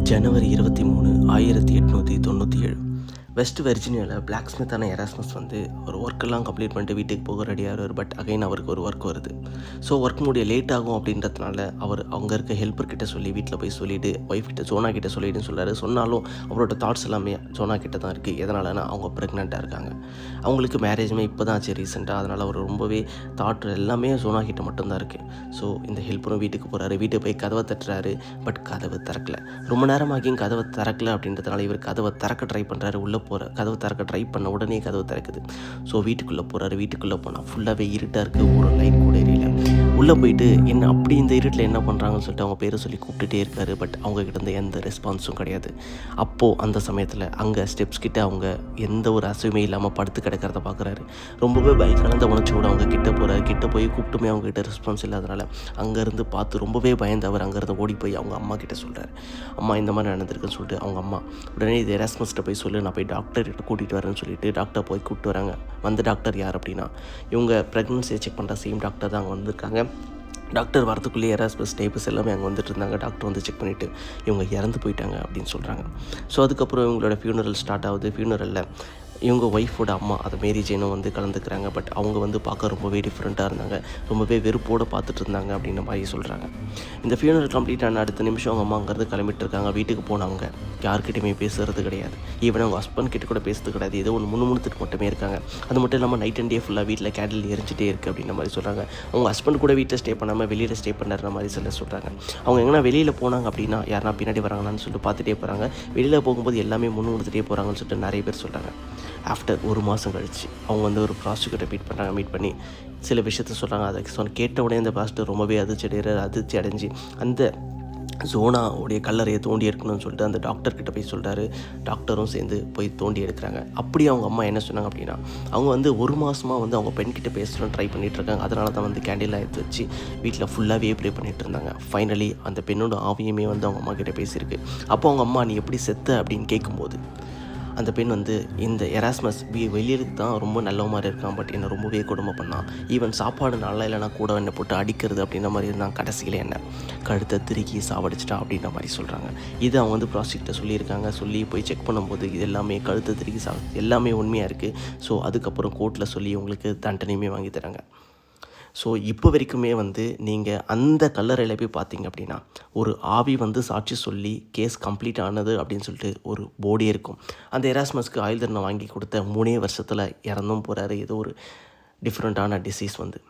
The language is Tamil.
ஜனவரி 23, 1897 வெஸ்ட் வெர்ஜினியாவில் பிளாக் ஸ்மித்தான எராஸ்மஸ் வந்து ஒரு ஒர்க்கெல்லாம் கம்ப்ளீட் பண்ணிட்டு வீட்டுக்கு போக ரெடியாகிறார். பட் அகைன் அவருக்கு ஒரு ஒர்க் வருது. ஸோ ஒர்க் முடிய லேட் ஆகும் அப்படின்றதுனால அவர் அவங்க இருக்க ஹெல்ப்பர்கிட்ட சொல்லி வீட்டில் போய் சொல்லிவிட்டு ஒய்ஃப் கிட்ட ஜோனா கிட்ட சொல்லிவிட்டுன்னு சொல்கிறாரு. சொன்னாலும் அவரோட தாட்ஸ் எல்லாமே ஜோனா கிட்ட தான் இருக்குது. எதனாலனா அவங்க ப்ரெக்னெண்ட்டாக இருக்காங்க. அவங்களுக்கு மேரேஜுமே இப்போ தான் ஆச்சு ரீசெண்டாக. அதனால் அவர் ரொம்பவே தாட் எல்லாமே ஜோனா கிட்ட மட்டும்தான் இருக்குது. ஸோ இந்த ஹெல்ப்பரும் வீட்டுக்கு போகிறாரு. வீட்டுக்கு போய் கதவை தட்டுறாரு. பட் கதவை திறக்கல. ரொம்ப நேரமாகியும் கதவை திறக்கல அப்படின்றதுனால இவர் கதவை திறக்க ட்ரை பண்ணுறாரு. உள்ளே கதவை திறக்க ட்ரை பண்ண உடனே கதவு திறக்குது. ஸோ வீட்டுக்குள்ளே போகிறாரு. வீட்டுக்குள்ளே போனால் ஃபுல்லாகவே இருட்டாக இருக்குது. ஒரு லைட் கூட எரியல. உள்ளே போயிட்டு என்ன அப்படி இந்த இருட்டில் என்ன பண்ணுறாங்கன்னு சொல்லிட்டு அவங்க பேரை சொல்லி கூப்பிட்டுட்டே இருக்காரு. பட் அவங்கக்கிட்ட இருந்து எந்த ரெஸ்பான்ஸும் கிடையாது. அப்போது அந்த சமயத்தில் அங்கே ஸ்டெப்ஸ் கிட்ட அவங்க எந்த ஒரு அசைவுமே இல்லாமல் படுத்து கிடக்கிறத பார்க்குறாரு. ரொம்பவே பயக்கலந்த உணர்ச்சியோடு அவங்க கிட்ட போகிறாரு. கிட்ட போய் கூப்பிட்டுமே அவங்ககிட்ட ரெஸ்பான்ஸ் இல்லாதனால அங்கேருந்து பார்த்து ரொம்பவே பயந்து அவர் அங்கேருந்து ஓடி போய் அவங்க அம்மா கிட்ட சொல்கிறார். அம்மா இந்த மாதிரி நடந்திருக்குன்னு சொல்லிட்டு அவங்க அம்மா உடனே இது எராஸ்மஸ்கிட்ட போய் சொல்லி நான் போய் டாக்டர்கிட்ட கூட்டிகிட்டு வரேன்னு சொல்லிட்டு டாக்டர் போய் கூப்பிட்டு வராங்க. வந்த டாக்டர் யார் அப்படின்னா இவங்க ப்ரெக்னன்சியை செக் பண்ணுற சேம் டாக்டர் தான் அங்கே வந்திருக்காங்க. டாக்டர் வரதுக்குள்ளேயே எராஸ்மஸ் டேபிள்ஸ் எல்லாமே அங்கே வந்துட்டு இருந்தாங்க. டாக்டர் வந்து செக் பண்ணிவிட்டு இவங்க இறந்து போயிட்டாங்க அப்படின்னு சொல்கிறாங்க. ஸோ அதுக்கப்புறம் இவங்களோட ஃபியூனரல் ஸ்டார்ட் ஆகுது. ஃபியூனரலில் இவங்க ஒய்ஃபோட அம்மா அதை மேரி ஜேனும் வந்து கலந்துக்கிறாங்க. பட் அவங்க வந்து பார்க்க ரொம்பவே டிஃப்ரெண்ட்டாக இருந்தாங்க. ரொம்பவே வெறுப்போடு பார்த்துட்டு இருந்தாங்க அப்படின்ற மாதிரி சொல்கிறாங்க. இந்த ஃபியூனரல் கம்ப்ளீட் ஆன அடுத்த நிமிஷம் அவங்க அம்மா அங்கேருந்து கிளம்பிட்டு இருக்காங்க. வீட்டுக்கு போனவங்க யார்கிட்டையுமே பேசுகிறது கிடையாது. ஈவன் அவங்க ஹஸ்பண்ட் கிட்ட கூட பேசுறது கிடையாது. ஏதோ ஒன்று முணுமுணுத்துட்டு மட்டுமே இருக்காங்க. அது மட்டும் இல்லாமல் நைட் அண்ட் டே ஃபுல்லாக வீட்டில் கேண்டில் எரிஞ்சிட்டே இருக்குது அப்படின்ற மாதிரி சொல்கிறாங்க. அவங்க ஹஸ்பண்ட் கூட வீட்டில் ஸ்டே பண்ணாமல் வெளியில் ஸ்டே பண்ணுற மாதிரி சொல்கிறாங்க. அவங்க எங்கன்னா வெளியில் போனாங்க அப்படின்னா யாருனா பின்னாடி வராங்களான்னு சொல்லிட்டு பார்த்துட்டே போகிறாங்க. வெளியில் போகும்போது எல்லாமே முணுமுணுத்துட்டே போகிறாங்கன்னு சொல்லிட்டு நிறைய பேர் சொல்கிறாங்க. ஆஃப்டர் ஒரு மாதம் கழிச்சு அவங்க வந்து ஒரு ப்ராஸ்டியூட்டை மீட் பண்ணி சில விஷயத்த சொல்கிறாங்க. அதை கேட்ட உடனே அந்த ப்ராஸ்டியூட் ரொம்பவே அதிர்ச்சி அடைஞ்சு அந்த ஜோனாவுடைய கல்லறையை தோண்டி எடுக்கணும்னு சொல்லிட்டு அந்த டாக்டர்கிட்ட போய் சொல்கிறாரு. டாக்டரும் சேர்ந்து போய் தோண்டி எடுக்கிறாங்க. அப்படி அவங்க அம்மா என்ன சொன்னாங்க அப்படின்னா அவங்க வந்து ஒரு மாதமாக வந்து அவங்க பெண்கிட்ட பேசணும்னு ட்ரை பண்ணிகிட்டு இருக்காங்க. அதனால தான் வந்து கேண்டில்லாம் எடுத்து வச்சு வீட்டில் ஃபுல்லாகவே ப்ரே பண்ணிகிட்டு இருந்தாங்க. ஃபைனலி அந்த பெண்ணோட ஆவியுமே வந்து அவங்க அம்மா கிட்டே பேசியிருக்கு. அப்போ அவங்க அம்மா நீ எப்படி செத்த அப்படின்னு கேட்கும்போது அந்த பெண் வந்து இந்த எராஸ்மஸ் வெளியிலுக்கு தான் ரொம்ப நல்ல மாதிரி இருக்கான். பட் என்னை ரொம்பவே கொடுமை பண்ணான். ஈவன் சாப்பாடு நல்லா இல்லைனா கூட என்னை போட்டு அடிக்கிறது அப்படின்ற மாதிரி இருந்தான். கடைசியில் என்ன கழுத்தை திருக்கி சாவடிச்சிட்டான் அப்படின்ற மாதிரி சொல்கிறாங்க. இது அவங்க வந்து ப்ராசிக்யூட்டர் சொல்லியிருக்காங்க. சொல்லி போய் செக் பண்ணும்போது இது எல்லாமே கழுத்தை திருக்கி எல்லாமே உண்மையாக இருக்குது. ஸோ அதுக்கப்புறம் கோர்ட்டில் சொல்லி உங்களுக்கு தண்டனையுமே வாங்கி தராங்க. ஸோ இப்போ வரைக்குமே வந்து நீங்கள் அந்த கல்லறையில் போய் பார்த்தீங்க அப்படின்னா ஒரு ஆவி வந்து சாட்சி சொல்லி கேஸ் கம்ப்ளீட் ஆனது அப்படின்னு சொல்லிட்டு ஒரு போர்டே இருக்கும். அந்த எராஸ்மஸ்க்கு ஆயுள் தண்டனை வாங்கி கொடுத்த 3 வருஷத்தில் இறந்தும் போகிறாரு. ஏதோ ஒரு டிஃப்ரெண்ட்டான டிசீஸ் வந்து